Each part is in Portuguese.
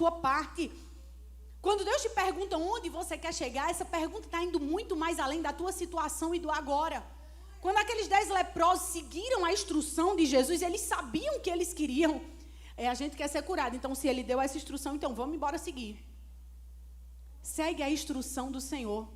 tua parte. Quando Deus te pergunta onde você quer chegar, essa pergunta está indo muito mais além da tua situação e do agora. Quando aqueles 10 leprosos seguiram a instrução de Jesus, eles sabiam o que eles queriam. A gente quer ser curado, então se ele deu essa instrução, então vamos embora seguir. Segue a instrução do Senhor.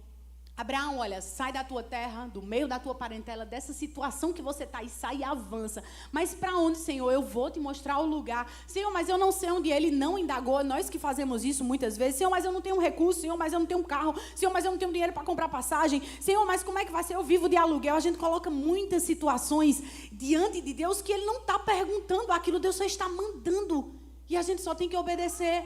Abraão, olha, sai da tua terra, do meio da tua parentela, dessa situação que você está e sai e avança. Mas para onde, Senhor? Eu vou te mostrar o lugar. Senhor, mas eu não sei onde. Ele não indagou. Nós que fazemos isso muitas vezes. Senhor, mas eu não tenho um recurso. Senhor, mas eu não tenho um carro. Senhor, mas eu não tenho dinheiro para comprar passagem. Senhor, mas como é que vai ser? Eu vivo de aluguel. A gente coloca muitas situações diante de Deus que Ele não está perguntando aquilo. Deus só está mandando. E a gente só tem que obedecer.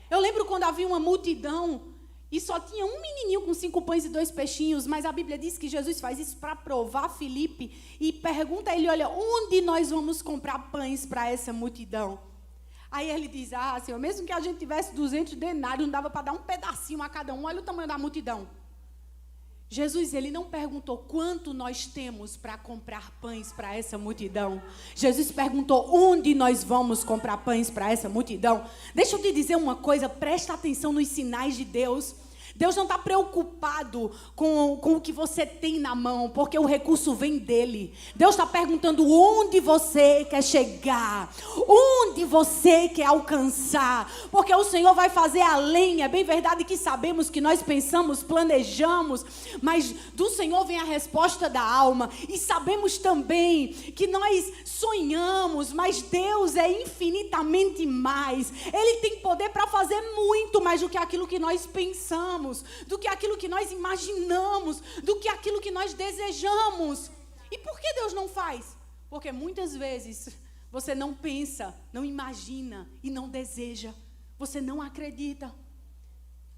Eu lembro quando havia uma multidão e só tinha um menininho com 5 pães e 2 peixinhos, mas a Bíblia diz que Jesus faz isso para provar Filipe e pergunta a ele, olha, onde nós vamos comprar pães para essa multidão? Aí ele diz, Senhor, mesmo que a gente tivesse 200 denários, não dava para dar um pedacinho a cada um, olha o tamanho da multidão. Jesus, ele não perguntou quanto nós temos para comprar pães para essa multidão. Jesus perguntou onde nós vamos comprar pães para essa multidão. Deixa eu te dizer uma coisa, presta atenção nos sinais de Deus. Deus não está preocupado com o que você tem na mão, porque o recurso vem dele. Deus está perguntando onde você quer chegar, onde você quer alcançar, porque o Senhor vai fazer além. É bem verdade que sabemos que nós pensamos, planejamos, mas do Senhor vem a resposta da alma. E sabemos também que nós sonhamos, mas Deus é infinitamente mais. Ele tem poder para fazer muito mais do que aquilo que nós pensamos, do que aquilo que nós imaginamos, do que aquilo que nós desejamos. E por que Deus não faz? Porque muitas vezes você não pensa, não imagina e não deseja. Você não acredita.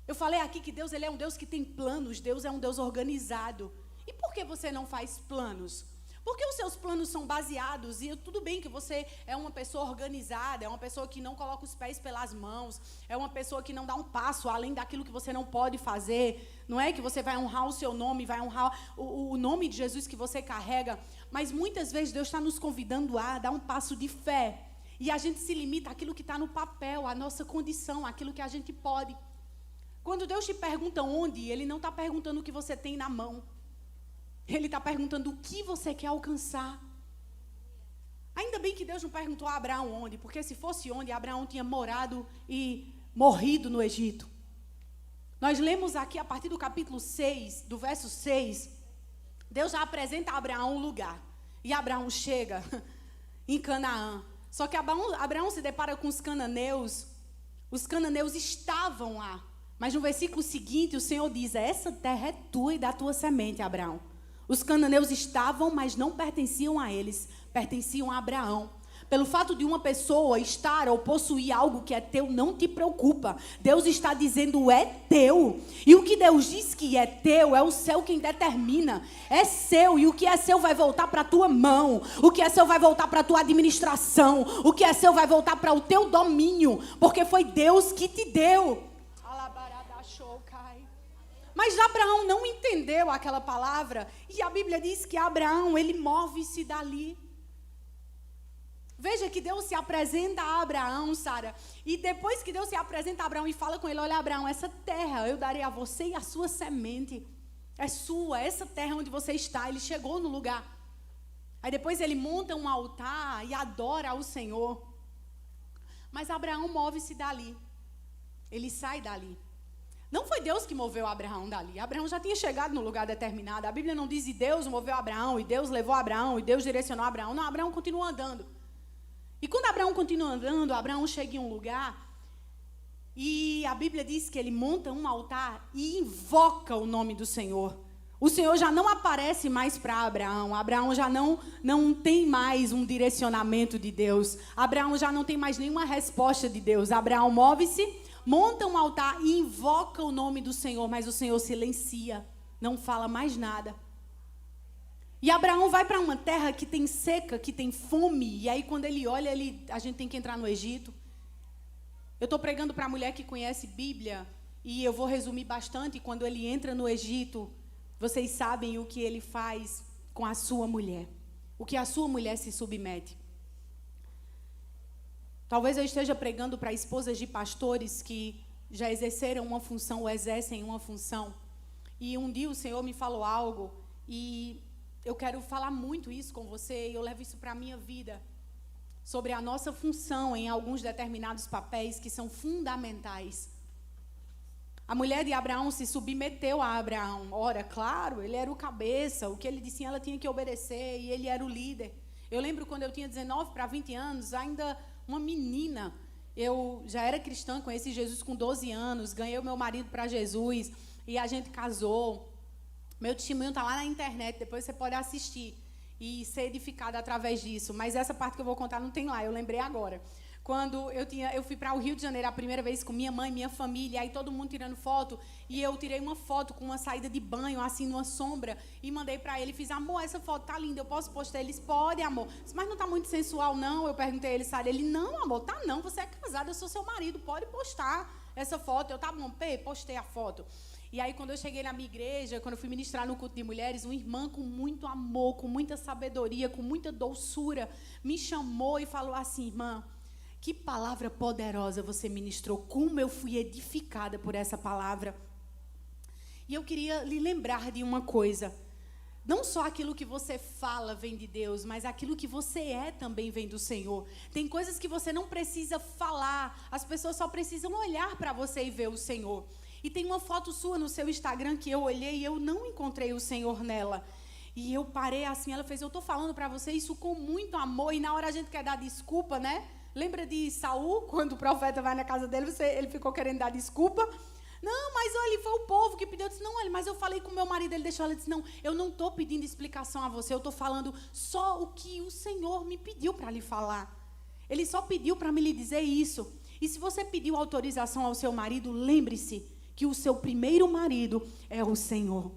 Eu falei aqui que Deus, ele é um Deus que tem planos. Deus é um Deus organizado. E por que você não faz planos? Porque os seus planos são baseados, e tudo bem que você é uma pessoa organizada, é uma pessoa que não coloca os pés pelas mãos, é uma pessoa que não dá um passo além daquilo que você não pode fazer, não é que você vai honrar o seu nome, vai honrar o nome de Jesus que você carrega, mas muitas vezes Deus está nos convidando a dar um passo de fé, e a gente se limita àquilo que está no papel, à nossa condição, àquilo que a gente pode. Quando Deus te pergunta onde, Ele não está perguntando o que você tem na mão. Ele está perguntando o que você quer alcançar. Ainda bem que Deus não perguntou a Abraão onde, porque se fosse onde, Abraão tinha morado e morrido no Egito. Nós lemos aqui a partir do capítulo 6, do verso 6, Deus já apresenta a Abraão um lugar. E Abraão chega em Canaã. Só que Abraão se depara com os cananeus estavam lá. Mas no versículo seguinte, o Senhor diz, essa terra é tua e da tua semente, Abraão. Os cananeus estavam, mas não pertenciam a eles, pertenciam a Abraão. Pelo fato de uma pessoa estar ou possuir algo que é teu, não te preocupa. Deus está dizendo, é teu. E o que Deus diz que é teu, é o céu quem determina. É seu, e o que é seu vai voltar para a tua mão. O que é seu vai voltar para a tua administração. O que é seu vai voltar para o teu domínio, porque foi Deus que te deu. Mas Abraão não entendeu aquela palavra. E a Bíblia diz que Abraão, ele move-se dali. Veja que Deus se apresenta a Abraão, Sara. E depois que Deus se apresenta a Abraão e fala com ele, olha Abraão, essa terra eu darei a você e a sua semente. É sua, essa terra onde você está. Ele chegou no lugar. Aí depois ele monta um altar e adora ao Senhor. Mas Abraão move-se dali. Ele sai dali. Não foi Deus que moveu Abraão dali. Abraão já tinha chegado no lugar determinado. A Bíblia não diz e Deus moveu Abraão, e Deus levou Abraão, e Deus direcionou Abraão. Não, Abraão continua andando. E quando Abraão continua andando, Abraão chega em um lugar, e a Bíblia diz que ele monta um altar e invoca o nome do Senhor. O Senhor já não aparece mais para Abraão. Abraão já não tem mais um direcionamento de Deus. Abraão já não tem mais nenhuma resposta de Deus. Abraão move-se, monta um altar e invoca o nome do Senhor, mas o Senhor silencia, não fala mais nada. E Abraão vai para uma terra que tem seca, que tem fome, e aí quando ele olha, a gente tem que entrar no Egito. Eu estou pregando para a mulher que conhece Bíblia, e eu vou resumir bastante. Quando ele entra no Egito, vocês sabem o que ele faz com a sua mulher, o que a sua mulher se submete. Talvez eu esteja pregando para esposas de pastores que já exerceram uma função ou exercem uma função. E um dia o Senhor me falou algo e eu quero falar muito isso com você e eu levo isso para a minha vida. Sobre a nossa função em alguns determinados papéis que são fundamentais. A mulher de Abraão se submeteu a Abraão. Ora, claro, ele era o cabeça, o que ele disse ela tinha que obedecer e ele era o líder. Eu lembro quando eu tinha 19 para 20 anos, ainda uma menina, eu já era cristã, conheci Jesus com 12 anos, ganhei o meu marido para Jesus e a gente casou. Meu testemunho está lá na internet, depois você pode assistir e ser edificado através disso. Mas essa parte que eu vou contar não tem lá, eu lembrei agora. Quando eu fui para o Rio de Janeiro a primeira vez com minha mãe, minha família, aí todo mundo tirando foto, e eu tirei uma foto com uma saída de banho, assim, numa sombra, e mandei para ele, fiz, amor, essa foto tá linda, eu posso postar? Eles, pode, amor. Mas não tá muito sensual, não? Eu perguntei a ele, sabe? Ele, não, amor, tá não, você é casada, eu sou seu marido, pode postar essa foto. Eu, tá bom, postei a foto. E aí, quando eu cheguei na minha igreja, quando eu fui ministrar no culto de mulheres, uma irmã com muito amor, com muita sabedoria, com muita doçura, me chamou e falou assim, irmã, que palavra poderosa você ministrou, como eu fui edificada por essa palavra. E eu queria lhe lembrar de uma coisa, não só aquilo que você fala vem de Deus, mas aquilo que você é também vem do Senhor. Tem coisas que você não precisa falar, as pessoas só precisam olhar para você e ver o Senhor. E tem uma foto sua no seu Instagram que eu olhei e eu não encontrei o Senhor nela. E eu parei assim, ela fez, eu estou falando para você isso com muito amor. E na hora a gente quer dar desculpa, né? Lembra de Saul, quando o profeta vai na casa dele, ele ficou querendo dar desculpa? Não, mas olha, foi o povo que pediu. Eu disse, não, olha, mas eu falei com o meu marido, ele deixou ela, disse, não, eu não estou pedindo explicação a você, eu estou falando só o que o Senhor me pediu para lhe falar. Ele só pediu para me lhe dizer isso. E se você pediu autorização ao seu marido, lembre-se que o seu primeiro marido é o Senhor.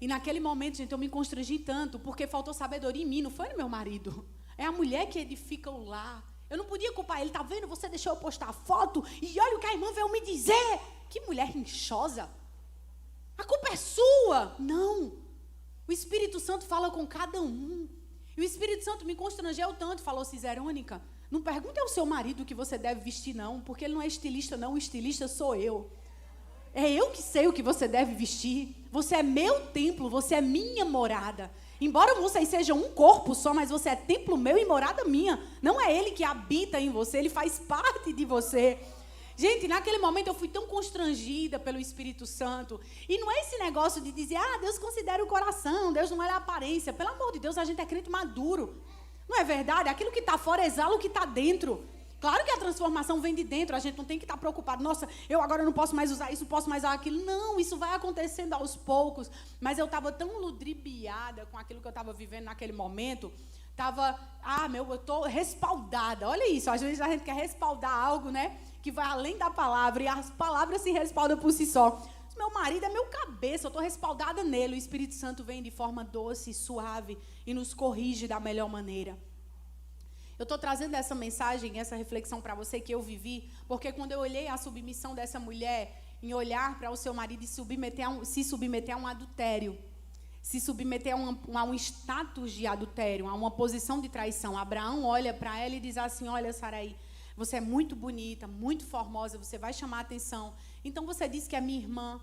E naquele momento, gente, eu me constrangi tanto, porque faltou sabedoria em mim, não foi no meu marido. É a mulher que edifica o lar. Eu não podia culpar ele, tá vendo? Você deixou eu postar a foto e olha o que a irmã veio me dizer. Que mulher rinchosa. A culpa é sua. Não. O Espírito Santo fala com cada um. E o Espírito Santo me constrangeu tanto, falou, Cisérônica, não pergunte ao seu marido o que você deve vestir, não, porque ele não é estilista, não, o estilista sou eu. É eu que sei o que você deve vestir. Você é meu templo, você é minha morada. Embora vocês sejam um corpo só, mas você é templo meu e morada minha. Não é ele que habita em você, ele faz parte de você. Gente, naquele momento eu fui tão constrangida pelo Espírito Santo. E não é esse negócio de dizer, Deus considera o coração, Deus não olha a aparência. Pelo amor de Deus, a gente é crente maduro. Não é verdade? Aquilo que está fora exala o que está dentro. Claro que a transformação vem de dentro, a gente não tem que estar preocupado. Nossa, eu agora não posso mais usar isso, não posso mais usar aquilo. Não, isso vai acontecendo aos poucos. Mas eu estava tão ludibriada com aquilo que eu estava vivendo naquele momento. Eu estou respaldada. Olha isso, às vezes a gente quer respaldar algo, né? Que vai além da palavra, e as palavras se respaldam por si só. Meu marido é meu cabeça, eu estou respaldada nele. O Espírito Santo vem de forma doce e suave e nos corrige da melhor maneira. Eu estou trazendo essa mensagem, essa reflexão para você que eu vivi, porque quando eu olhei a submissão dessa mulher em olhar para o seu marido e se submeter a um adultério, se submeter a um status de adultério, a uma posição de traição. Abraão olha para ela e diz assim, olha, Sarai, você é muito bonita, muito formosa, você vai chamar a atenção. Então você disse que é minha irmã.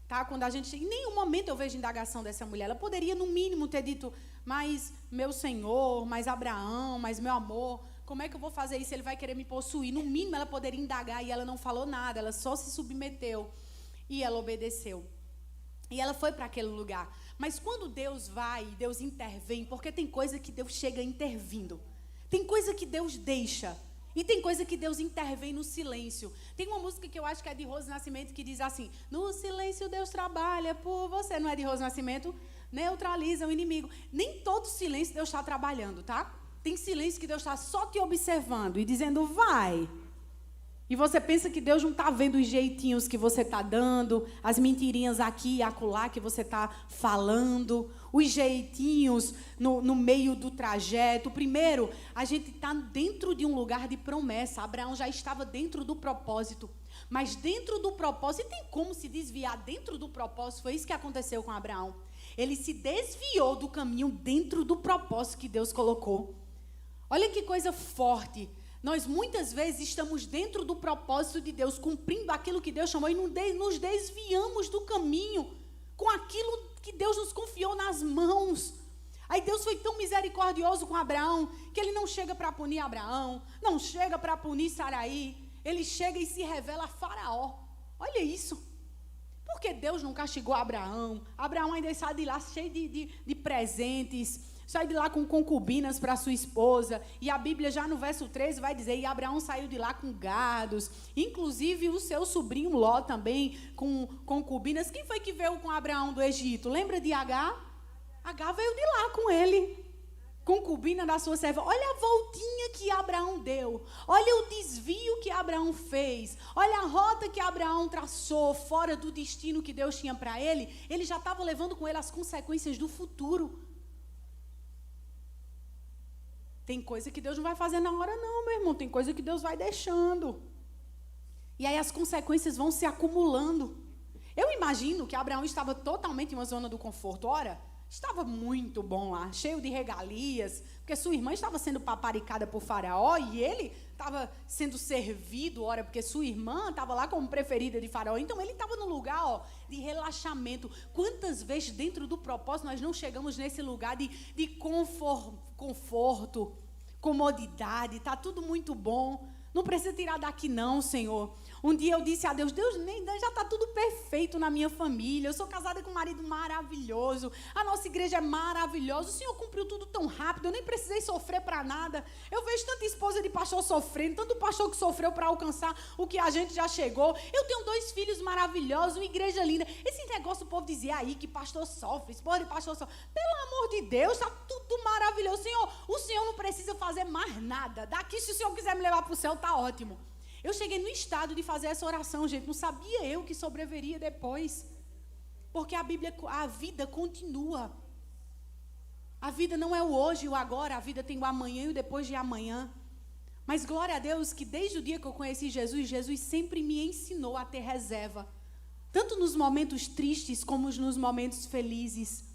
Tá? Quando a gente, em nenhum momento eu vejo indagação dessa mulher. Ela poderia, no mínimo, ter dito, mas meu Senhor, mas Abraão, mas meu amor, como é que eu vou fazer isso? Ele vai querer me possuir. No mínimo, ela poderia indagar e ela não falou nada. Ela só se submeteu e ela obedeceu. E ela foi para aquele lugar. Mas quando Deus vai, Deus intervém, porque tem coisa que Deus chega intervindo. Tem coisa que Deus deixa. E tem coisa que Deus intervém no silêncio. Tem uma música que eu acho que é de Rose Nascimento que diz assim, no silêncio Deus trabalha por você. Não é de Rose Nascimento? Neutraliza o inimigo. Nem todo silêncio Deus está trabalhando, tá? Tem silêncio que Deus está só te observando e dizendo, vai. E você pensa que Deus não está vendo os jeitinhos que você está dando, as mentirinhas aqui e acolá que você está falando, os jeitinhos no meio do trajeto. Primeiro, a gente está dentro de um lugar de promessa. Abraão já estava dentro do propósito. Mas dentro do propósito, e tem como se desviar dentro do propósito? Foi isso que aconteceu com Abraão. Ele se desviou do caminho dentro do propósito que Deus colocou. Olha que coisa forte. Nós muitas vezes estamos dentro do propósito de Deus, cumprindo aquilo que Deus chamou e nos desviamos do caminho com aquilo que Deus nos confiou nas mãos. Aí Deus foi tão misericordioso com Abraão, que ele não chega para punir Abraão, não chega para punir Saraí, ele chega e se revela a Faraó. Olha isso. Porque Deus não castigou Abraão? Abraão ainda sai de lá cheio de presentes, sai de lá com concubinas para sua esposa, e a Bíblia já no verso 13 vai dizer, e Abraão saiu de lá com gados, inclusive o seu sobrinho Ló também com concubinas. Quem foi que veio com Abraão do Egito? Lembra de Agar? Agar veio de lá com ele, concubina da sua serva. Olha a voltinha que Abraão deu, olha o desvio que Abraão fez, olha a rota que Abraão traçou fora do destino que Deus tinha para ele. Ele já estava levando com ele as consequências do futuro. Tem coisa que Deus não vai fazer na hora não, meu irmão, tem coisa que Deus vai deixando, e aí as consequências vão se acumulando. Eu imagino que Abraão estava totalmente em uma zona do conforto. Ora, estava muito bom lá, cheio de regalias, porque sua irmã estava sendo paparicada por Faraó e ele estava sendo servido, ora, porque sua irmã estava lá como preferida de Faraó. Então ele estava num lugar de relaxamento. Quantas vezes dentro do propósito nós não chegamos nesse lugar de conforto, comodidade, está tudo muito bom, não precisa tirar daqui não, Senhor. Um dia eu disse a Deus, já está tudo perfeito na minha família, eu sou casada com um marido maravilhoso, a nossa igreja é maravilhosa, o Senhor cumpriu tudo tão rápido, eu nem precisei sofrer para nada. Eu vejo tanta esposa de pastor sofrendo, tanto pastor que sofreu para alcançar o que a gente já chegou. Eu tenho 2 filhos maravilhosos, uma igreja linda. Esse negócio o povo dizia aí que pastor sofre, esposa de pastor sofre. Pelo amor de Deus, está tudo maravilhoso. Senhor, o Senhor não precisa fazer mais nada. Daqui, se o Senhor quiser me levar para o céu, está ótimo. Eu cheguei no estado de fazer essa oração, gente. Não sabia eu que sobreviveria depois. Porque a vida continua. A vida não é o hoje e o agora. A vida tem o amanhã e o depois de amanhã. Mas glória a Deus que desde o dia que eu conheci Jesus, Jesus sempre me ensinou a ter reserva. Tanto nos momentos tristes como nos momentos felizes.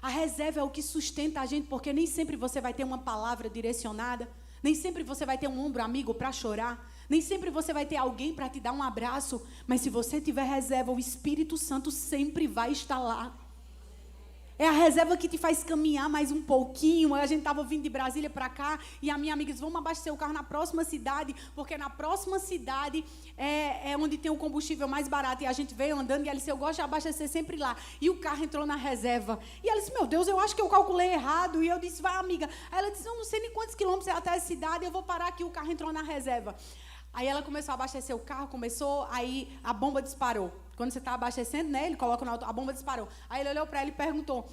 A reserva é o que sustenta a gente, porque nem sempre você vai ter uma palavra direcionada. Nem sempre você vai ter um ombro amigo para chorar. Nem sempre você vai ter alguém para te dar um abraço. Mas se você tiver reserva, o Espírito Santo sempre vai estar lá. É a reserva que te faz caminhar mais um pouquinho. A gente estava vindo de Brasília para cá e a minha amiga disse, vamos abastecer o carro na próxima cidade, porque na próxima cidade é onde tem o combustível mais barato. E a gente veio andando e ela disse, eu gosto de abastecer sempre lá. E o carro entrou na reserva. E ela disse, meu Deus, eu acho que eu calculei errado. E eu disse, vai amiga. Aí ela disse, não sei nem quantos quilômetros é até a cidade, eu vou parar aqui, o carro entrou na reserva. Aí ela começou a abastecer o carro, aí a bomba disparou. Quando você está abastecendo, né, ele coloca no auto, a bomba disparou. Aí ele olhou para ela e perguntou,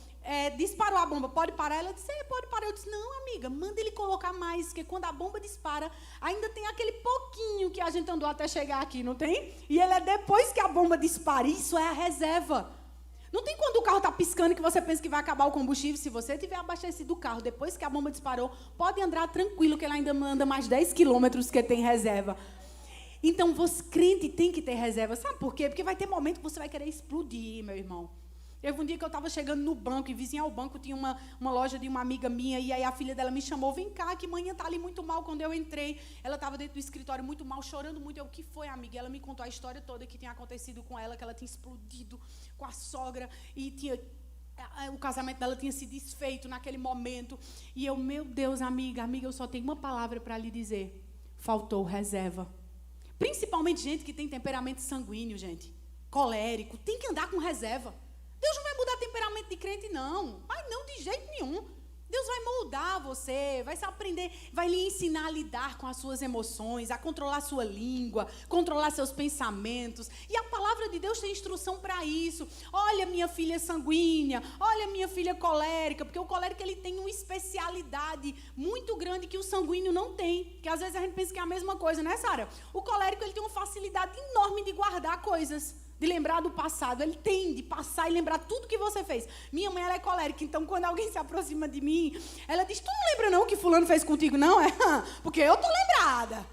disparou a bomba, pode parar? Ela disse, pode parar. Eu disse, não, amiga, manda ele colocar mais, porque quando a bomba dispara, ainda tem aquele pouquinho que a gente andou até chegar aqui, não tem? E ele é depois que a bomba dispara, isso é a reserva. Não tem quando o carro está piscando que você pensa que vai acabar o combustível. Se você tiver abastecido o carro depois que a bomba disparou, pode andar tranquilo que ele ainda anda mais 10 quilômetros que tem reserva. Então, você, crente, tem que ter reserva. Sabe por quê? Porque vai ter momento que você vai querer explodir, meu irmão. Teve um dia que eu estava chegando no banco e vizinho ao banco tinha uma loja de uma amiga minha e aí a filha dela me chamou, vem cá, que manhã está ali muito mal. Quando eu entrei, ela estava dentro do escritório muito mal, chorando muito. Eu, o que foi, amiga? Ela me contou a história toda que tinha acontecido com ela, que ela tinha explodido com a sogra e o casamento dela tinha se desfeito naquele momento. E eu, meu Deus, amiga, eu só tenho uma palavra para lhe dizer. Faltou reserva. Principalmente gente que tem temperamento sanguíneo, gente. Colérico. Tem que andar com reserva. Deus não vai mudar temperamento de crente, não. Mas não, de jeito nenhum. Deus vai moldar você, vai se aprender, vai lhe ensinar a lidar com as suas emoções, a controlar a sua língua, controlar seus pensamentos. E a palavra de Deus tem instrução para isso. Olha, minha filha sanguínea, olha, minha filha colérica, porque o colérico ele tem uma especialidade muito grande que o sanguíneo não tem. Que às vezes a gente pensa que é a mesma coisa, né, Sara? O colérico ele tem uma facilidade enorme de guardar coisas. De lembrar do passado, ele tem de passar e lembrar tudo que você fez. Minha mãe, ela é colérica, então quando alguém se aproxima de mim, ela diz, tu não lembra não o que fulano fez contigo, não? Porque eu tô lembrada.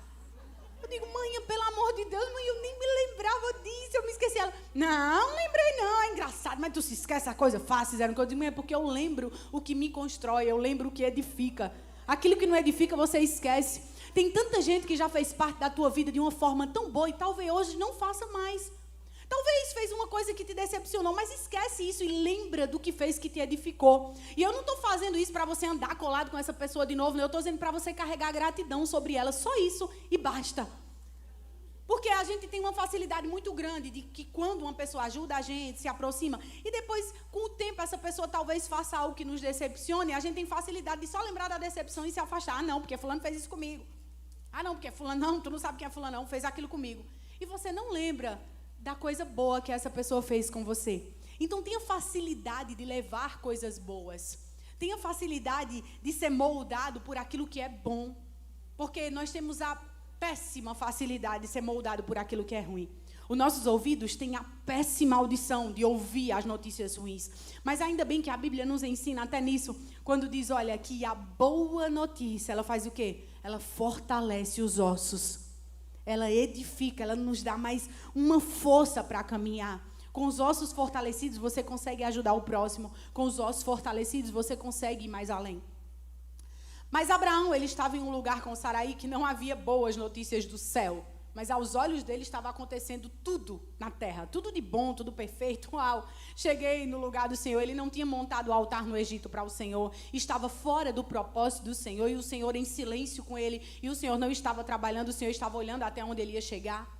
Eu digo, mãe, pelo amor de Deus, mãe, eu nem me lembrava disso, eu me esqueci. Ela, não lembrei não, é engraçado, mas tu se esquece a coisa fácil, fizeram coisa. Eu digo, mãe, é porque eu lembro o que me constrói, eu lembro o que edifica. Aquilo que não edifica, você esquece. Tem tanta gente que já fez parte da tua vida de uma forma tão boa e talvez hoje não faça mais. Talvez fez uma coisa que te decepcionou, mas esquece isso e lembra do que fez que te edificou. E eu não estou fazendo isso para você andar colado com essa pessoa de novo, não. Eu estou dizendo para você carregar gratidão sobre ela, só isso e basta. Porque a gente tem uma facilidade muito grande de que quando uma pessoa ajuda a gente, se aproxima, e depois, com o tempo, essa pessoa talvez faça algo que nos decepcione, a gente tem facilidade de só lembrar da decepção e se afastar. Ah, não, porque fulano fez isso comigo. Ah, não, porque fulano, não, tu não sabe quem é fulano, não, fez aquilo comigo. E você não lembra da coisa boa que essa pessoa fez com você. Então, tenha facilidade de levar coisas boas. Tenha facilidade de ser moldado por aquilo que é bom. Porque nós temos a péssima facilidade de ser moldado por aquilo que é ruim. Os nossos ouvidos têm a péssima audição de ouvir as notícias ruins. Mas ainda bem que a Bíblia nos ensina até nisso, quando diz, olha, que a boa notícia, ela faz o quê? Ela fortalece os ossos. Ela edifica, ela nos dá mais uma força para caminhar. Com os ossos fortalecidos, você consegue ajudar o próximo. Com os ossos fortalecidos, você consegue ir mais além. Mas Abraão, ele estava em um lugar com Sarai que não havia boas notícias do céu. Mas aos olhos dele estava acontecendo tudo na terra. Tudo de bom, tudo perfeito. Uau! Cheguei no lugar do Senhor. Ele não tinha montado o altar no Egito para o Senhor. Estava fora do propósito do Senhor. E o Senhor em silêncio com ele. E o Senhor não estava trabalhando. O Senhor estava olhando até onde ele ia chegar.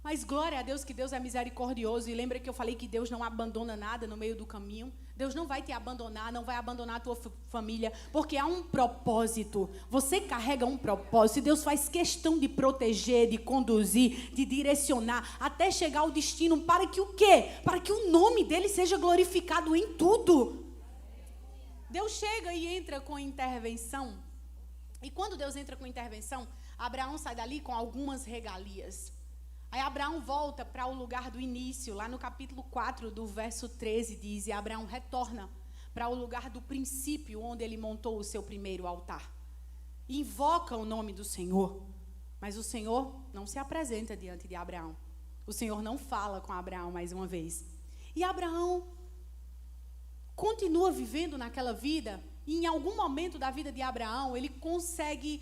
Mas glória a Deus que Deus é misericordioso. E lembra que eu falei que Deus não abandona nada no meio do caminho? Deus não vai te abandonar, não vai abandonar a tua família, porque há um propósito. Você carrega um propósito. E Deus faz questão de proteger, de conduzir, de direcionar, até chegar ao destino. Para que o quê? Para que o nome dele seja glorificado em tudo. Deus chega e entra com intervenção. E quando Deus entra com intervenção, Abraão sai dali com algumas regalias. Aí Abraão volta para o lugar do início, lá no capítulo 4 do verso 13, diz, e Abraão retorna para o lugar do princípio, onde ele montou o seu primeiro altar. E invoca o nome do Senhor, mas o Senhor não se apresenta diante de Abraão. O Senhor não fala com Abraão mais uma vez. E Abraão continua vivendo naquela vida, e em algum momento da vida de Abraão, ele consegue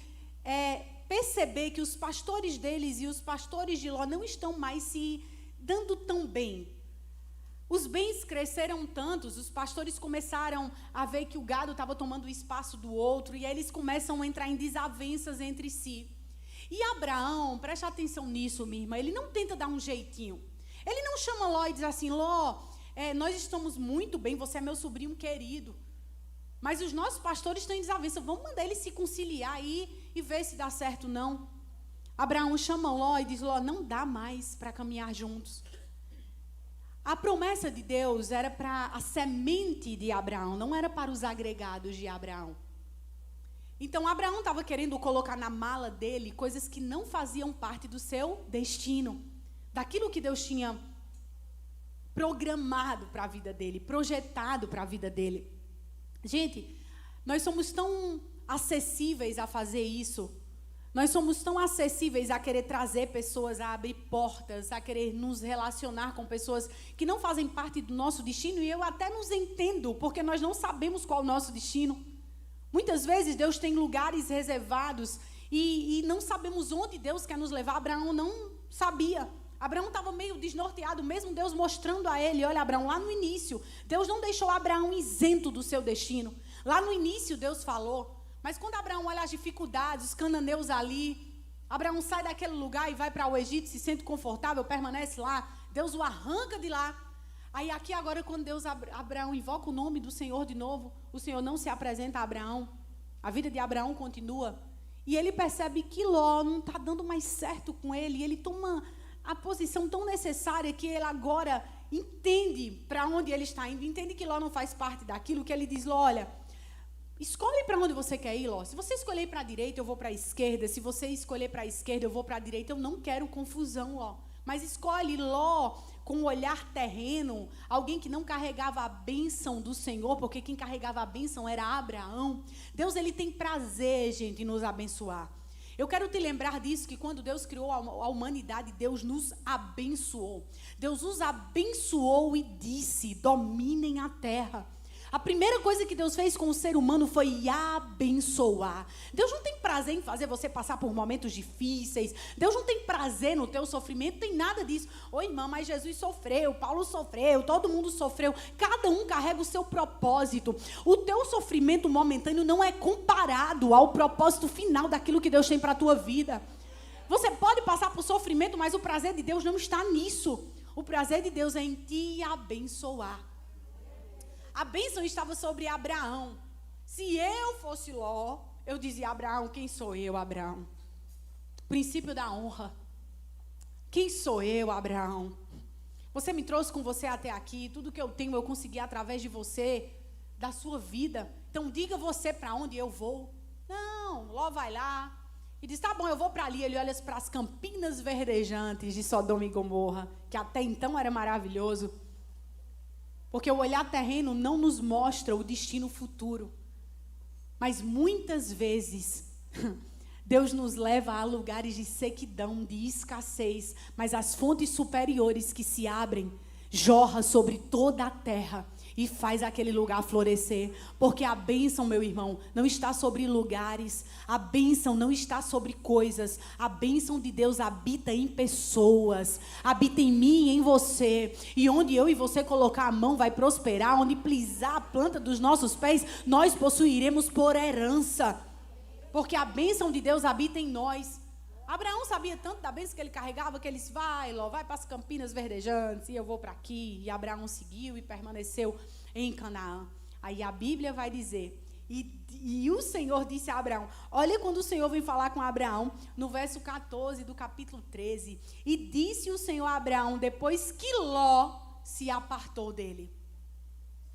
perceber que os pastores deles e os pastores de Ló não estão mais se dando tão bem. Os bens cresceram tantos, os pastores começaram a ver que o gado estava tomando o espaço do outro, e aí eles começam a entrar em desavenças entre si. E Abraão, preste atenção nisso, minha irmã, ele não tenta dar um jeitinho. Ele não chama Ló e diz assim, Ló, nós estamos muito bem, você é meu sobrinho querido, mas os nossos pastores estão em desavença, vamos mandar eles se conciliar aí e ver se dá certo, não. Abraão chama Ló e diz, Ló, não dá mais para caminhar juntos. A promessa de Deus era para a semente de Abraão, não era para os agregados de Abraão. Então, Abraão estava querendo colocar na mala dele coisas que não faziam parte do seu destino, daquilo que Deus tinha programado para a vida dele, projetado para a vida dele. Gente, nós somos tão acessíveis a fazer isso. Nós somos tão acessíveis a querer trazer pessoas, a abrir portas, a querer nos relacionar com pessoas que não fazem parte do nosso destino. E eu até nos entendo, porque nós não sabemos qual é o nosso destino. Muitas vezes Deus tem lugares reservados e não sabemos onde Deus quer nos levar. Abraão não sabia. Abraão estava meio desnorteado, mesmo Deus mostrando a ele, olha, Abraão, lá no início, Deus não deixou Abraão isento do seu destino. Lá no início Deus falou, mas quando Abraão olha as dificuldades, os cananeus ali, Abraão sai daquele lugar e vai para o Egito, se sente confortável, permanece lá, Deus o arranca de lá. Aí aqui agora, quando Abraão invoca o nome do Senhor de novo, o Senhor não se apresenta a Abraão, a vida de Abraão continua, e ele percebe que Ló não está dando mais certo com ele, e ele toma a posição tão necessária que ele agora entende para onde ele está indo, entende que Ló não faz parte daquilo, que ele diz, Ló, olha, escolhe para onde você quer ir, Ló. Se você escolher para a direita, eu vou para a esquerda. Se você escolher para a esquerda, eu vou para a direita. Eu não quero confusão, Ló. Mas escolhe Ló com um olhar terreno, alguém que não carregava a bênção do Senhor, porque quem carregava a bênção era Abraão. Deus, ele tem prazer, gente, em nos abençoar. Eu quero te lembrar disso, que quando Deus criou a humanidade, Deus nos abençoou. Deus os abençoou e disse, dominem a terra. A primeira coisa que Deus fez com o ser humano foi abençoar. Deus não tem prazer em fazer você passar por momentos difíceis. Deus não tem prazer no teu sofrimento, tem nada disso. Ô irmã, mas Jesus sofreu, Paulo sofreu, todo mundo sofreu. Cada um carrega o seu propósito. O teu sofrimento momentâneo não é comparado ao propósito final daquilo que Deus tem para a tua vida. Você pode passar por sofrimento, mas o prazer de Deus não está nisso. O prazer de Deus é em te abençoar. A bênção estava sobre Abraão. Se eu fosse Ló, eu dizia: Abraão, quem sou eu, Abraão? Princípio da honra. Quem sou eu, Abraão? Você me trouxe com você até aqui. Tudo que eu tenho eu consegui através de você, da sua vida. Então diga você para onde eu vou. Não, Ló vai lá e diz: tá bom, eu vou para ali. Ele olha para as campinas verdejantes de Sodoma e Gomorra, que até então era maravilhoso. Porque o olhar terreno não nos mostra o destino futuro. Mas muitas vezes, Deus nos leva a lugares de sequidão, de escassez. Mas as fontes superiores que se abrem, jorra sobre toda a terra e faz aquele lugar florescer. Porque a bênção, meu irmão, não está sobre lugares. A bênção não está sobre coisas. A bênção de Deus habita em pessoas. Habita em mim e em você. E onde eu e você colocar a mão vai prosperar. Onde pisar a planta dos nossos pés, nós possuiremos por herança. Porque a bênção de Deus habita em nós. Abraão sabia tanto da bênção que ele carregava, que ele disse: vai, Ló, vai para as campinas verdejantes, e eu vou para aqui. E Abraão seguiu e permaneceu em Canaã. Aí a Bíblia vai dizer, e o Senhor disse a Abraão, olha quando o Senhor vem falar com Abraão, no verso 14 do capítulo 13, e disse o Senhor a Abraão, depois que Ló se apartou dele.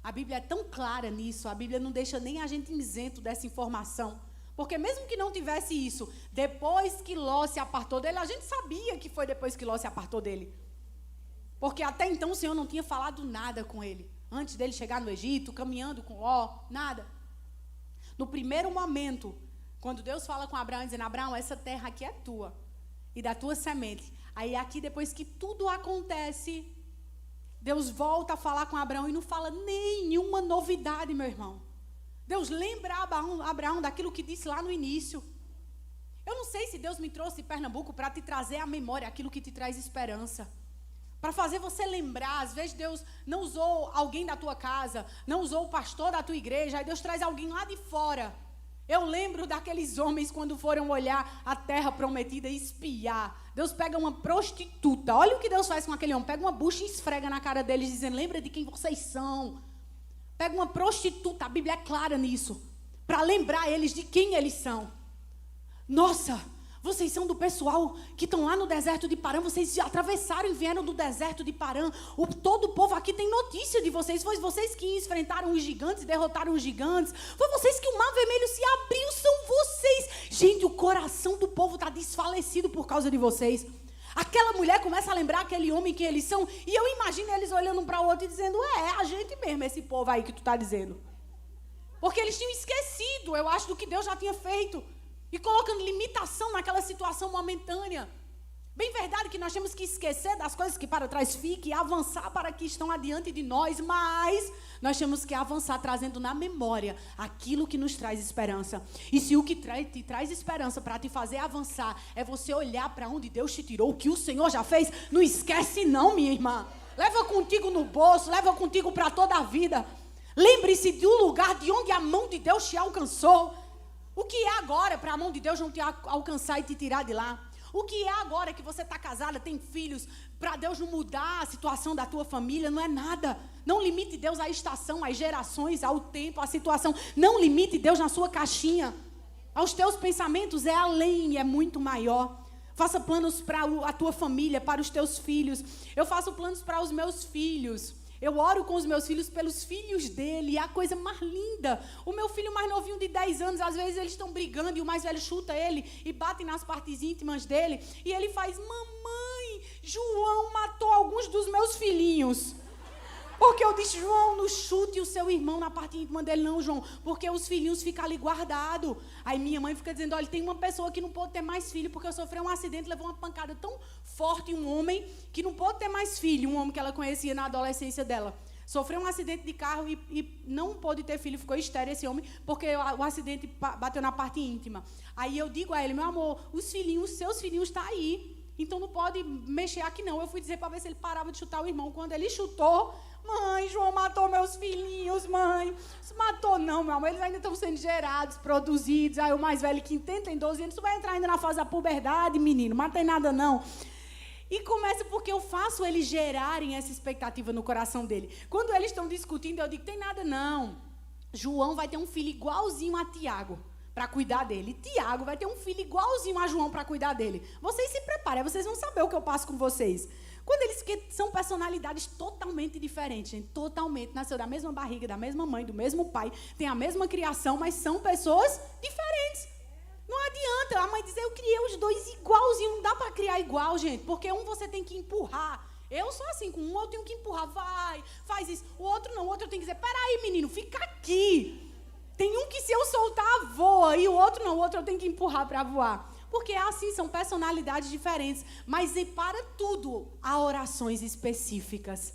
A Bíblia é tão clara nisso, a Bíblia não deixa nem a gente isento dessa informação. Porque mesmo que não tivesse isso, depois que Ló se apartou dele, a gente sabia que foi depois que Ló se apartou dele. Porque até então o Senhor não tinha falado nada com ele. Antes dele chegar no Egito, caminhando com Ló, nada. No primeiro momento, quando Deus fala com Abraão, dizendo: Abraão, essa terra aqui é tua, e da tua semente. Aí aqui, depois que tudo acontece, Deus volta a falar com Abraão e não fala nenhuma novidade, meu irmão. Deus lembra Abraão daquilo que disse lá no início. Eu não sei se Deus me trouxe de Pernambuco para te trazer à memória aquilo que te traz esperança. Para fazer você lembrar. Às vezes Deus não usou alguém da tua casa, não usou o pastor da tua igreja, aí Deus traz alguém lá de fora. Eu lembro daqueles homens quando foram olhar a terra prometida e espiar. Deus pega uma prostituta. Olha o que Deus faz com aquele homem. Pega uma bucha e esfrega na cara deles, dizendo: lembra de quem vocês são. Pega uma prostituta, a Bíblia é clara nisso, para lembrar eles de quem eles são. Nossa, vocês são do pessoal que estão lá no deserto de Parã, vocês atravessaram e vieram do deserto de Parã. Todo o povo aqui tem notícia de vocês. Foi vocês que enfrentaram os gigantes, derrotaram os gigantes. Foi vocês que o mar vermelho se abriu, são vocês. Gente, o coração do povo está desfalecido por causa de vocês. Aquela mulher começa a lembrar aquele homem que eles são, e eu imagino eles olhando um para o outro e dizendo: é a gente mesmo, esse povo aí que tu está dizendo. Porque eles tinham esquecido, eu acho, do que Deus já tinha feito, e colocando limitação naquela situação momentânea. Bem verdade que nós temos que esquecer das coisas que para trás ficam e avançar para que estão adiante de nós, mas nós temos que avançar trazendo na memória aquilo que nos traz esperança. E se o que te traz esperança para te fazer avançar é você olhar para onde Deus te tirou, o que o Senhor já fez, não esquece não, minha irmã. Leva contigo no bolso, leva contigo para toda a vida. Lembre-se do lugar de onde a mão de Deus te alcançou. O que é agora para a mão de Deus não te alcançar e te tirar de lá? O que é agora que você está casada, tem filhos, para Deus não mudar a situação da tua família? Não é nada. Não limite Deus à estação, às gerações, ao tempo, à situação. Não limite Deus na sua caixinha. Aos teus pensamentos é além, é muito maior. Faça planos para a tua família, para os teus filhos. Eu faço planos para os meus filhos. Eu oro com os meus filhos pelos filhos dele, e é a coisa mais linda. O meu filho mais novinho de 10 anos, às vezes eles estão brigando e o mais velho chuta ele e bate nas partes íntimas dele. E ele faz: mamãe, João matou alguns dos meus filhinhos. Porque eu disse: João, não chute o seu irmão na parte íntima dele, não, João. Porque os filhinhos ficam ali guardados. Aí minha mãe fica dizendo: olha, tem uma pessoa que não pode ter mais filho, porque sofreu um acidente, levou uma pancada tão forte, um homem, que não pode ter mais filho. Um homem que ela conhecia na adolescência dela. Sofreu um acidente de carro e não pôde ter filho, ficou estéril esse homem, porque o acidente bateu na parte íntima. Aí eu digo a ele, meu amor, os seus filhinhos estão aí, então não pode mexer aqui não. Eu fui dizer para ver se ele parava de chutar o irmão. Quando ele chutou, mãe, João matou meus filhinhos, mãe. Isso matou não, meu amor, eles ainda estão sendo gerados, produzidos. Aí o mais velho que entende, tem 12 anos, tu vai entrar ainda na fase da puberdade, menino, não tem nada não. E começa porque eu faço eles gerarem essa expectativa no coração dele. Quando eles estão discutindo, eu digo, tem nada não. João vai ter um filho igualzinho a Tiago para cuidar dele. Tiago vai ter um filho igualzinho a João para cuidar dele. Vocês se preparem, vocês vão saber o que eu passo com vocês. Quando eles são personalidades totalmente diferentes, gente, totalmente, nasceu da mesma barriga, da mesma mãe, do mesmo pai, tem a mesma criação, mas são pessoas diferentes. Não adianta a mãe dizer, eu criei os dois igualzinho, não dá para criar igual, gente, porque um você tem que empurrar. Eu sou assim, com um eu tenho que empurrar, vai, faz isso. O outro não, o outro eu tenho que dizer, peraí, menino, fica aqui. Tem um que se eu soltar, voa, e o outro não, o outro eu tenho que empurrar para voar. Porque é assim, são personalidades diferentes, mas para tudo há orações específicas.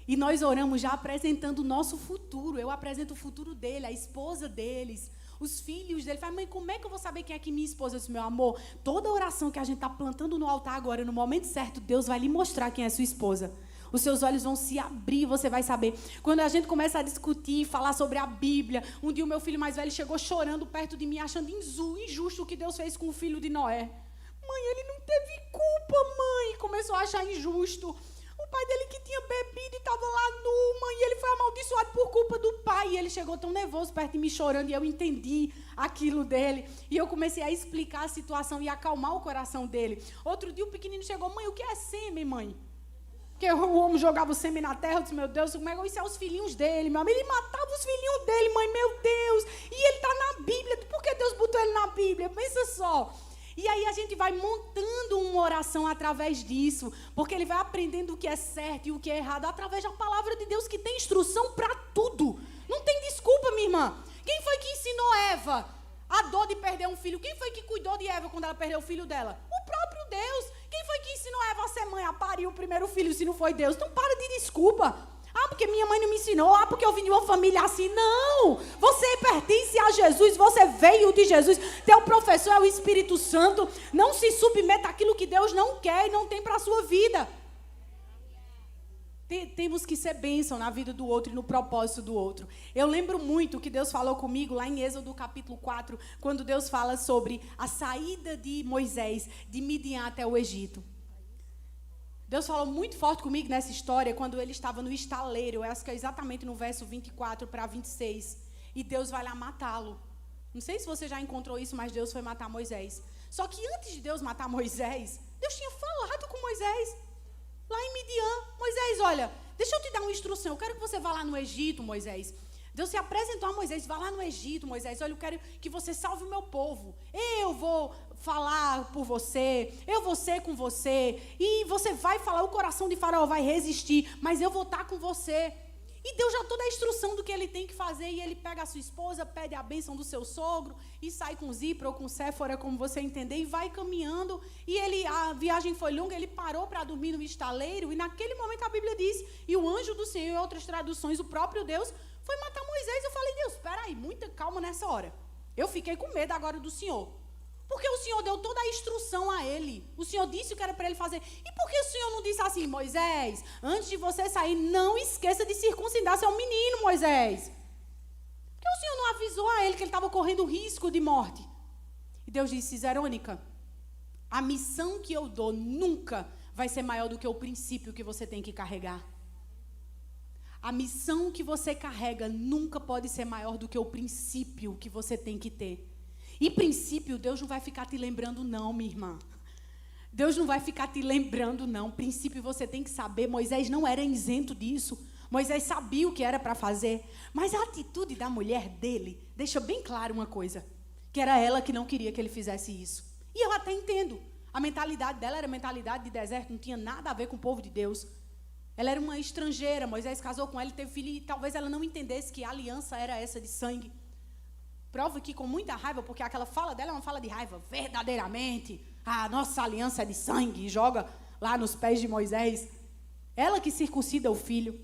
E nós oramos já apresentando o nosso futuro. Eu apresento o futuro dele, a esposa deles, os filhos dele. Fala, mãe, como é que eu vou saber quem é que minha esposa é? Meu amor, toda oração que a gente está plantando no altar agora, no momento certo, Deus vai lhe mostrar quem é sua esposa. Os seus olhos vão se abrir, você vai saber. Quando a gente começa a discutir, falar sobre a Bíblia, um dia o meu filho mais velho chegou chorando perto de mim, achando injusto o que Deus fez com o filho de Noé. Mãe, ele não teve culpa, mãe. Começou a achar injusto. O pai dele que tinha bebido e estava lá nu, mãe, e ele foi amaldiçoado por culpa do pai. E ele chegou tão nervoso perto de mim chorando, e eu entendi aquilo dele. E eu comecei a explicar a situação e acalmar o coração dele. Outro dia o pequenino chegou, mãe, o que é sêmen, mãe? Porque o homem jogava o sêmen na terra, eu disse, meu Deus, como é que isso é os filhinhos dele, meu amigo? Ele matava os filhinhos dele, mãe, meu Deus. E ele está na Bíblia, por que Deus botou ele na Bíblia? Pensa só. E aí a gente vai montando uma oração através disso, porque ele vai aprendendo o que é certo e o que é errado, através da palavra de Deus, que tem instrução para tudo. Não tem desculpa, minha irmã. Quem foi que ensinou Eva a dor de perder um filho? Quem foi que cuidou de Eva quando ela perdeu o filho dela? O próprio Deus. Quem foi que ensinou Eva a ser mãe, a parir o primeiro filho, se não foi Deus? Então para de desculpa. Ah, porque minha mãe não me ensinou. Ah, porque eu vim de uma família assim. Não! Você pertence a Jesus. Você veio de Jesus. Teu professor é o Espírito Santo. Não se submeta àquilo que Deus não quer e não tem para a sua vida. Temos que ser bênção na vida do outro e no propósito do outro. Eu lembro muito que Deus falou comigo lá em Êxodo capítulo 4, quando Deus fala sobre a saída de Moisés de Midian até o Egito. Deus falou muito forte comigo nessa história quando ele estava no estaleiro. Eu acho que é exatamente no verso 24 para 26. E Deus vai lá matá-lo. Não sei se você já encontrou isso, mas Deus foi matar Moisés. Só que antes de Deus matar Moisés, Deus tinha falado com Moisés. Lá em Midian, Moisés, olha, deixa eu te dar uma instrução. Eu quero que você vá lá no Egito, Moisés. Deus se apresentou a Moisés, vá lá no Egito, Moisés. Olha, eu quero que você salve o meu povo. Eu vou falar por você, eu vou ser com você. E você vai falar, o coração de Faraó vai resistir, mas eu vou estar com você. E Deus já toda a instrução do que ele tem que fazer. E ele pega a sua esposa, pede a bênção do seu sogro e sai com Zípora ou com Séfora, como você entender, e vai caminhando. E a viagem foi longa, ele parou para dormir no estaleiro. E naquele momento a Bíblia diz, e o anjo do Senhor, em outras traduções, o próprio Deus, foi matar Moisés. Eu falei, Deus, espera aí, muita calma nessa hora. Eu fiquei com medo agora do Senhor. Porque o Senhor deu toda a instrução a ele. O Senhor disse o que era para ele fazer. E por que o Senhor não disse assim, Moisés, antes de você sair, não esqueça de circuncidar seu menino, Moisés? Porque o Senhor não avisou a ele que ele estava correndo risco de morte. E Deus disse, Zerônica, a missão que eu dou nunca vai ser maior do que o princípio que você tem que carregar. A missão que você carrega nunca pode ser maior do que o princípio que você tem que ter. E princípio, Deus não vai ficar te lembrando não, minha irmã. Deus não vai ficar te lembrando não. Princípio você tem que saber. Moisés não era isento disso. Moisés sabia o que era para fazer. Mas a atitude da mulher dele deixa bem claro uma coisa. Que era ela que não queria que ele fizesse isso. E eu até entendo. A mentalidade dela era mentalidade de deserto. Não tinha nada a ver com o povo de Deus. Ela era uma estrangeira. Moisés casou com ela e teve filho. E talvez ela não entendesse que a aliança era essa de sangue. Prova que com muita raiva, porque aquela fala dela é uma fala de raiva, verdadeiramente, a nossa aliança é de sangue, e joga lá nos pés de Moisés. Ela que circuncida o filho.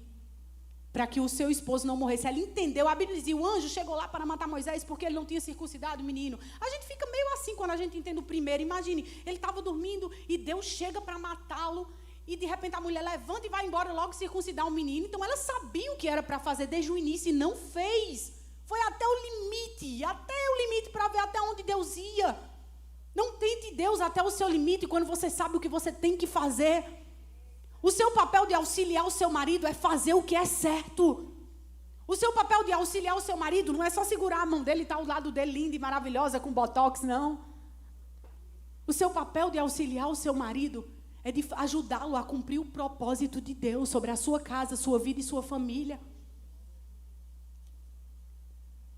para que o seu esposo não morresse. Ela entendeu. A Bíblia dizia, o anjo chegou lá para matar Moisés porque ele não tinha circuncidado o menino. A gente fica meio assim quando a gente entende o primeiro. Imagine, ele estava dormindo e Deus chega para matá-lo e de repente a mulher levanta e vai embora logo circuncidar o menino. Então ela sabia o que era para fazer desde o início e não fez. Foi até o limite para ver até onde Deus ia. Não tente Deus até o seu limite quando você sabe o que você tem que fazer. O seu papel de auxiliar o seu marido é fazer o que é certo. O seu papel de auxiliar o seu marido não é só segurar a mão dele e estar ao lado dele linda e maravilhosa com botox, não. O seu papel de auxiliar o seu marido é de ajudá-lo a cumprir o propósito de Deus sobre a sua casa, sua vida e sua família.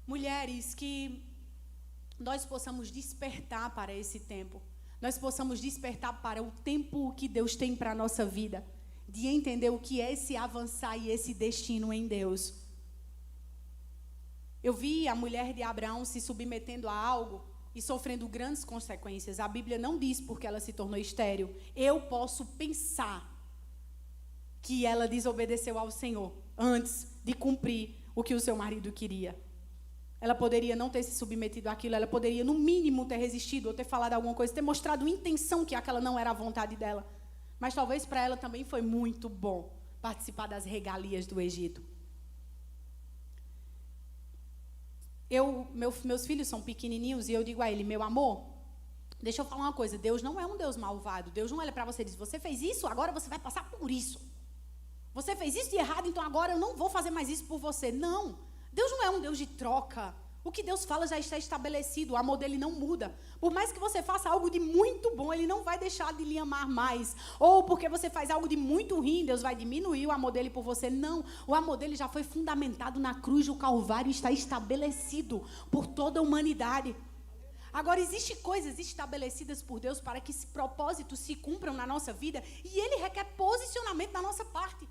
Mulheres, que nós possamos despertar para esse tempo. Nós possamos despertar para o tempo que Deus tem para a nossa vida. De entender o que é esse avançar e esse destino em Deus. Eu vi a mulher de Abraão se submetendo a algo e sofrendo grandes consequências. A Bíblia não diz porque ela se tornou estéril. Eu posso pensar que ela desobedeceu ao Senhor antes de cumprir o que o seu marido queria. Ela poderia não ter se submetido àquilo, ela poderia no mínimo ter resistido ou ter falado alguma coisa, ter mostrado intenção que aquela não era a vontade dela. Mas talvez para ela também foi muito bom participar das regalias do Egito. Meus filhos são pequenininhos e eu digo a ele, meu amor, deixa eu falar uma coisa, Deus não é um Deus malvado. Deus não olha para você e diz, você fez isso, agora você vai passar por isso. Você fez isso de errado, então agora eu não vou fazer mais isso por você. Não, Deus não é um Deus de troca. O que Deus fala já está estabelecido, o amor dele não muda. Por mais que você faça algo de muito bom, ele não vai deixar de lhe amar mais. Ou porque você faz algo de muito ruim, Deus vai diminuir o amor dele por você. Não, o amor dele já foi fundamentado na cruz do Calvário e está estabelecido por toda a humanidade. Agora, existem coisas estabelecidas por Deus para que esse propósito se cumpram na nossa vida e ele requer posicionamento da nossa parte.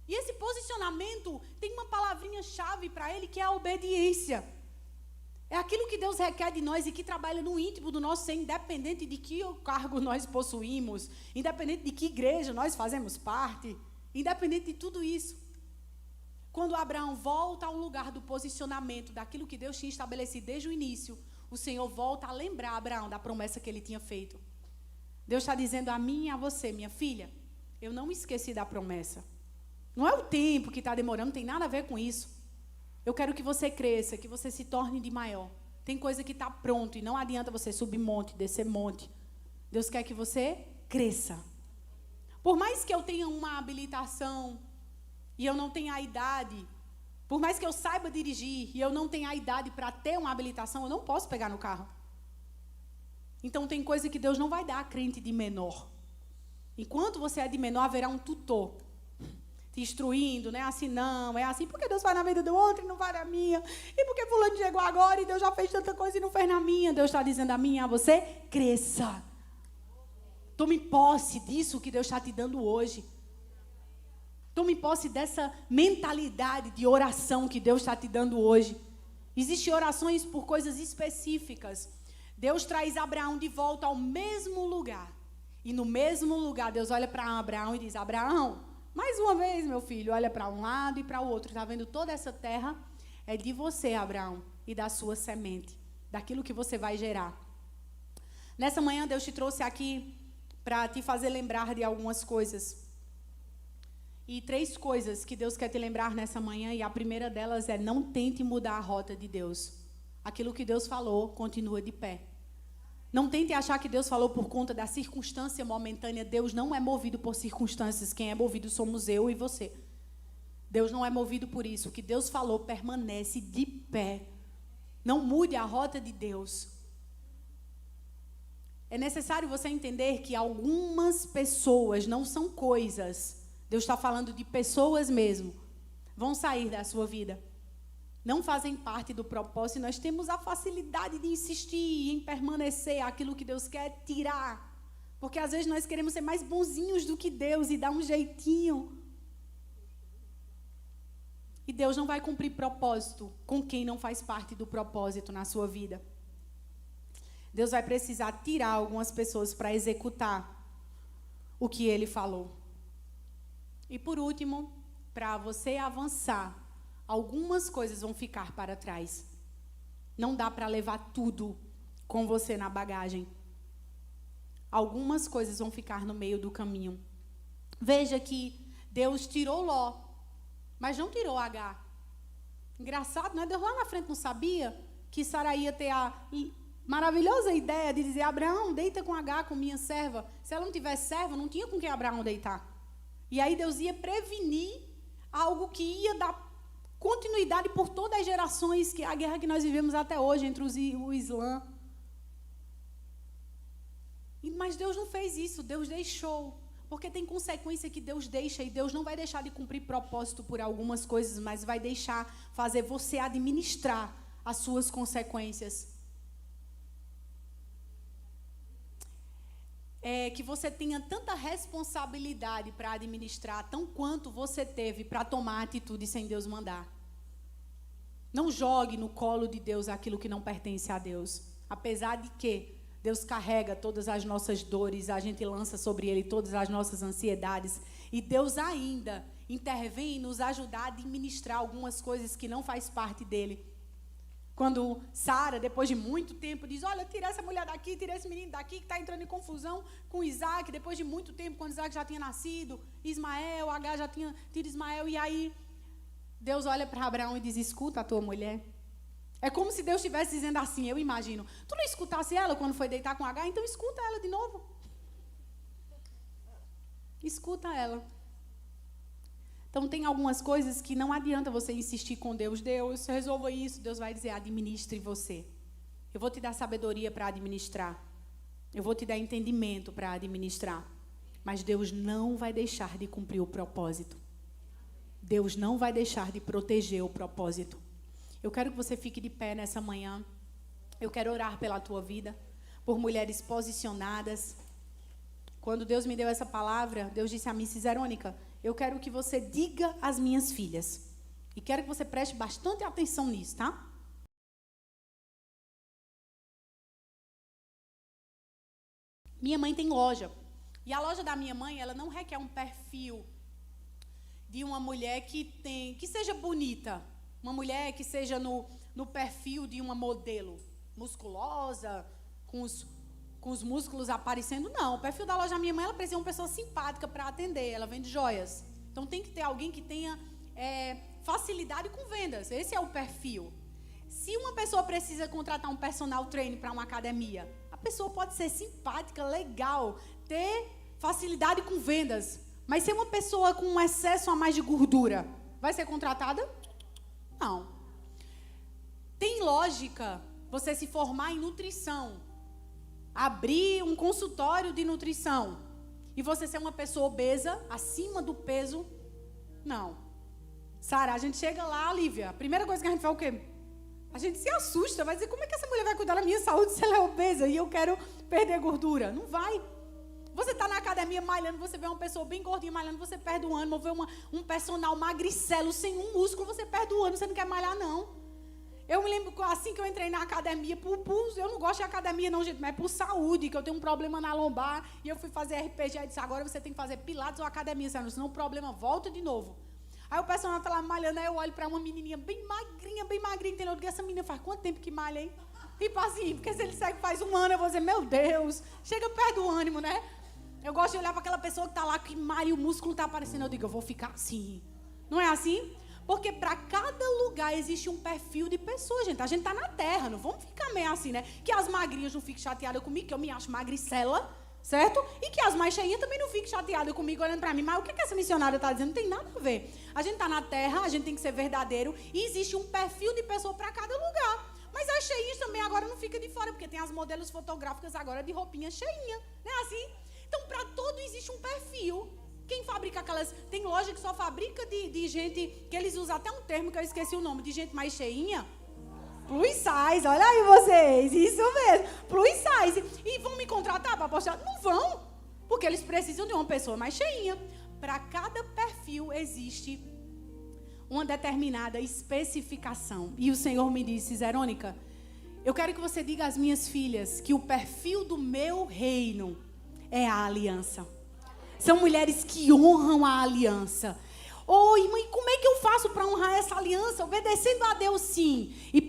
E esse posicionamento tem uma palavrinha-chave para ele que é a obediência. É aquilo que Deus requer de nós e que trabalha no íntimo do nosso ser, independente de que cargo nós possuímos, independente de que igreja nós fazemos parte, independente de tudo isso. Quando Abraão volta ao lugar do posicionamento, daquilo que Deus tinha estabelecido desde o início, o Senhor volta a lembrar Abraão da promessa que ele tinha feito. Deus está dizendo a mim e a você, minha filha, eu não me esqueci da promessa. Não é o tempo que está demorando, não tem nada a ver com isso. Eu quero que você cresça, que você se torne de maior. Tem coisa que está pronto e não adianta você subir monte, descer monte. Deus quer que você cresça. Por mais que eu tenha uma habilitação e eu não tenha a idade, por mais que eu saiba dirigir e eu não tenha a idade para ter uma habilitação, eu não posso pegar no carro. Então tem coisa que Deus não vai dar a crente de menor. Enquanto você é de menor, haverá um tutor te instruindo, né? Assim não, é assim porque Deus vai na vida do outro e não vai na minha. E porque fulano chegou agora e Deus já fez tanta coisa e não fez na minha. Deus está dizendo a mim e a você, cresça. Tome posse disso que Deus está te dando hoje. Tome posse dessa mentalidade de oração que Deus está te dando hoje. Existem orações por coisas específicas. Deus traz Abraão de volta ao mesmo lugar. E no mesmo lugar, Deus olha para Abraão e diz, Abraão, mais uma vez, meu filho, olha para um lado e para o outro. Está vendo toda essa terra? É de você, Abraão, e da sua semente. Daquilo que você vai gerar. Nessa manhã, Deus te trouxe aqui para te fazer lembrar de algumas coisas. E 3 coisas que Deus quer te lembrar nessa manhã. E a primeira delas é, não tente mudar a rota de Deus. Aquilo que Deus falou, continua de pé. Não tente achar que Deus falou por conta da circunstância momentânea. Deus não é movido por circunstâncias. Quem é movido somos eu e você. Deus não é movido por isso. O que Deus falou permanece de pé. Não mude a rota de Deus. É necessário você entender que algumas pessoas, não são coisas, Deus está falando de pessoas mesmo, vão sair da sua vida. Não fazem parte do propósito, e nós temos a facilidade de insistir em permanecer aquilo que Deus quer tirar. Porque às vezes nós queremos ser mais bonzinhos do que Deus e dar um jeitinho. E Deus não vai cumprir propósito com quem não faz parte do propósito na sua vida. Deus vai precisar tirar algumas pessoas para executar o que Ele falou. E por último, para você avançar, algumas coisas vão ficar para trás. Não dá para levar tudo com você na bagagem. Algumas coisas vão ficar no meio do caminho. Veja que Deus tirou Ló, mas não tirou Agar. Engraçado, né? Deus lá na frente não sabia que Sara ia ter a maravilhosa ideia de dizer: Abraão, deita com Agar, com minha serva. Se ela não tivesse serva, não tinha com quem Abraão deitar. E aí Deus ia prevenir algo que ia dar continuidade por todas as gerações, que é a guerra que nós vivemos até hoje entre o Islã. Mas Deus não fez isso, Deus deixou. Porque tem consequência que Deus deixa, e Deus não vai deixar de cumprir propósito por algumas coisas, mas vai deixar fazer você administrar as suas consequências. É que você tenha tanta responsabilidade para administrar, tão quanto você teve para tomar atitude sem Deus mandar. Não jogue no colo de Deus aquilo que não pertence a Deus. Apesar de que Deus carrega todas as nossas dores, a gente lança sobre Ele todas as nossas ansiedades. E Deus ainda intervém em nos ajudar a administrar algumas coisas que não faz parte dEle. Quando Sara, depois de muito tempo, diz: olha, tira essa mulher daqui, tira esse menino daqui, que está entrando em confusão com Isaac. Depois de muito tempo, quando Isaac já tinha nascido, Ismael, Agar já tinha tido Ismael. E aí, Deus olha para Abraão e diz: escuta a tua mulher. É como se Deus estivesse dizendo assim, eu imagino: tu não escutasse ela quando foi deitar com Agar? Então escuta ela de novo. Escuta ela. Então tem algumas coisas que não adianta você insistir com Deus. Deus, resolva isso. Deus vai dizer: administre você. Eu vou te dar sabedoria para administrar. Eu vou te dar entendimento para administrar. Mas Deus não vai deixar de cumprir o propósito. Deus não vai deixar de proteger o propósito. Eu quero que você fique de pé nessa manhã. Eu quero orar pela tua vida, por mulheres posicionadas. Quando Deus me deu essa palavra, Deus disse a mim: Ciserônica, eu quero que você diga às minhas filhas. E quero que você preste bastante atenção nisso, tá? Minha mãe tem loja. E a loja da minha mãe, ela não requer um perfil de uma mulher que seja bonita. Uma mulher que seja no perfil de uma modelo musculosa, com os músculos aparecendo. Não, o perfil da loja da minha mãe, ela precisa de uma pessoa simpática para atender. Ela vende joias. Então tem que ter alguém que tenha facilidade com vendas. Esse é o perfil. Se uma pessoa precisa contratar um personal trainer para uma academia, a pessoa pode ser simpática, legal, ter facilidade com vendas. Mas ser uma pessoa com um excesso a mais de gordura, vai ser contratada? Não. Tem lógica você se formar em nutrição, abrir um consultório de nutrição e você ser uma pessoa obesa, acima do peso? Não. Sara, a gente chega lá, Lívia, a primeira coisa que a gente faz é o quê? A gente se assusta, vai dizer: como é que essa mulher vai cuidar da minha saúde se ela é obesa e eu quero perder gordura? Não vai. Você está na academia malhando, você vê uma pessoa bem gordinha malhando, você perde o ânimo. Vê um personal magricelo, sem um músculo, você perde o ânimo, você não quer malhar, não. Eu me lembro assim que eu entrei na academia, eu não gosto de academia não, gente, mas é por saúde, que eu tenho um problema na lombar, e eu fui fazer RPG, e disse: agora você tem que fazer pilates ou academia, senão o problema volta de novo. Aí o personal está lá malhando, aí eu olho para uma menininha bem magrinha, entendeu? Eu digo: essa menina faz quanto tempo que malha, hein? Tipo assim, porque se ele segue faz um ano, eu vou dizer: meu Deus, chega perto do ânimo, né? Eu gosto de olhar para aquela pessoa que está lá, que malha e o músculo está aparecendo. Eu digo: eu vou ficar assim. Não é assim? Porque para cada lugar existe um perfil de pessoa, gente. A gente está na terra, não vamos ficar meio assim, né? Que as magrinhas não fiquem chateadas comigo, que eu me acho magricela, certo? E que as mais cheinhas também não fiquem chateadas comigo, olhando para mim. Mas o que essa missionária está dizendo? Não tem nada a ver. A gente está na terra, a gente tem que ser verdadeiro. E existe um perfil de pessoa para cada lugar. Mas as cheinhas também agora não ficam de fora, porque tem as modelos fotográficas agora de roupinha cheinha. Não é assim? Então, para todo existe um perfil. Quem fabrica aquelas... Tem loja que só fabrica de gente... Que eles usam até um termo que eu esqueci o nome. De gente mais cheinha. Plus size. Olha aí vocês. Isso mesmo. Plus size. E vão me contratar para postar? Não vão. Porque eles precisam de uma pessoa mais cheinha. Para cada perfil existe uma determinada especificação. E o Senhor me disse: Zerônica, eu quero que você diga às minhas filhas que o perfil do meu reino é a aliança. São mulheres que honram a aliança. Oi, mãe, como é que eu faço para honrar essa aliança? Obedecendo a Deus, sim. E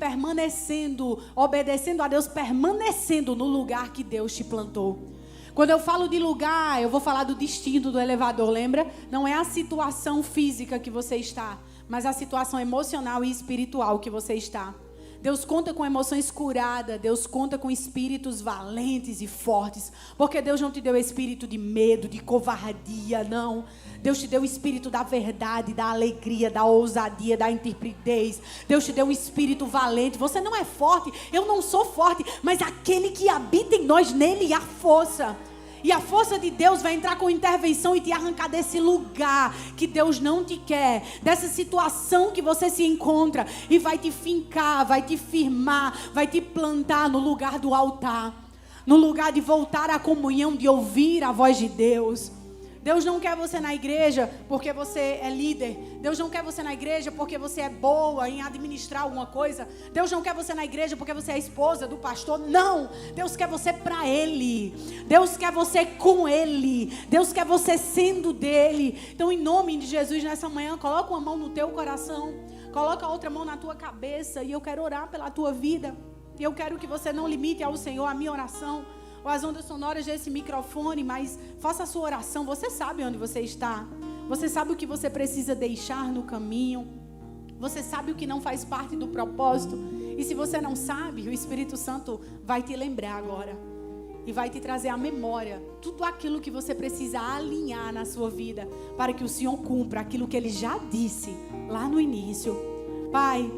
obedecendo a Deus, permanecendo no lugar que Deus te plantou. Quando eu falo de lugar, eu vou falar do destino do elevador, lembra? Não é a situação física que você está, mas a situação emocional e espiritual que você está. Deus conta com emoções curadas, Deus conta com espíritos valentes e fortes, porque Deus não te deu espírito de medo, de covardia, não. Deus te deu o espírito da verdade, da alegria, da ousadia, da intrepidez. Deus te deu um espírito valente. Você não é forte, eu não sou forte, mas aquele que habita em nós, nele há força. E a força de Deus vai entrar com intervenção e te arrancar desse lugar que Deus não te quer, dessa situação que você se encontra, e vai te fincar, vai te firmar, vai te plantar no lugar do altar, no lugar de voltar à comunhão, de ouvir a voz de Deus. Deus não quer você na igreja porque você é líder. Deus não quer você na igreja porque você é boa em administrar alguma coisa. Deus não quer você na igreja porque você é a esposa do pastor. Não! Deus quer você para Ele. Deus quer você com Ele. Deus quer você sendo dEle. Então, em nome de Jesus, nessa manhã, coloca uma mão no teu coração. Coloca a outra mão na tua cabeça. E eu quero orar pela tua vida. E eu quero que você não limite ao Senhor a minha oração, ou as ondas sonoras desse microfone, mas faça a sua oração. Você sabe onde você está. Você sabe o que você precisa deixar no caminho. Você sabe o que não faz parte do propósito. E se você não sabe, o Espírito Santo vai te lembrar agora. E vai te trazer à memória tudo aquilo que você precisa alinhar na sua vida, para que o Senhor cumpra aquilo que Ele já disse lá no início. Pai,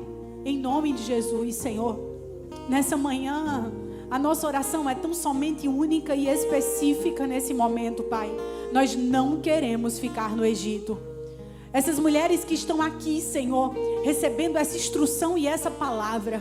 em nome de Jesus, Senhor, nessa manhã, a nossa oração é tão somente única e específica nesse momento, Pai. Nós não queremos ficar no Egito. Essas mulheres que estão aqui, Senhor, recebendo essa instrução e essa palavra,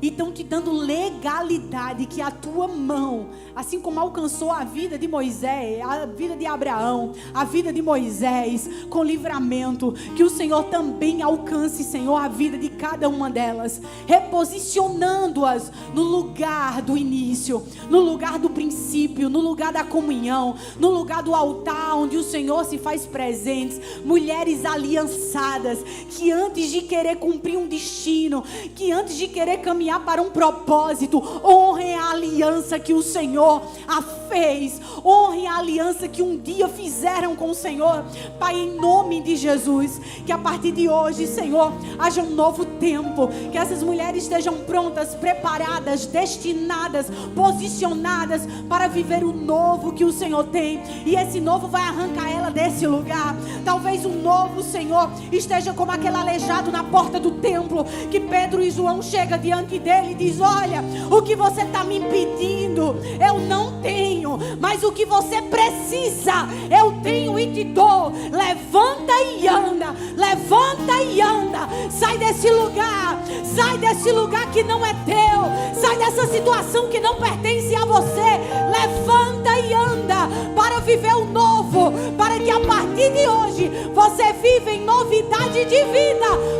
e estão te dando legalidade, que a tua mão, assim como alcançou a vida de Moisés, a vida de Abraão, a vida de Moisés, com livramento, que o Senhor também alcance, Senhor, a vida de cada uma delas, reposicionando-as no lugar do início, no lugar do princípio, no lugar da comunhão, no lugar do altar onde o Senhor se faz presente. Mulheres aliançadas, que antes de querer cumprir um destino, que antes de querer caminhar para um propósito, honrem a aliança que o Senhor a fez, honrem a aliança que um dia fizeram com o Senhor. Pai, em nome de Jesus, que a partir de hoje, Senhor, haja um novo tempo, que essas mulheres estejam prontas, preparadas, destinadas, posicionadas para viver o novo que o Senhor tem, e esse novo vai arrancar ela desse lugar. Talvez o novo, Senhor, esteja como aquele aleijado na porta do templo, que Pedro e João chegam diante dele e diz: olha, o que você está me pedindo eu não tenho, mas o que você precisa eu tenho e te dou. Levanta e anda, levanta e anda. Sai desse lugar que não é teu, sai dessa situação que não pertence a você. Levanta e anda para viver o novo, para que a partir de hoje você viva em novidade de vida.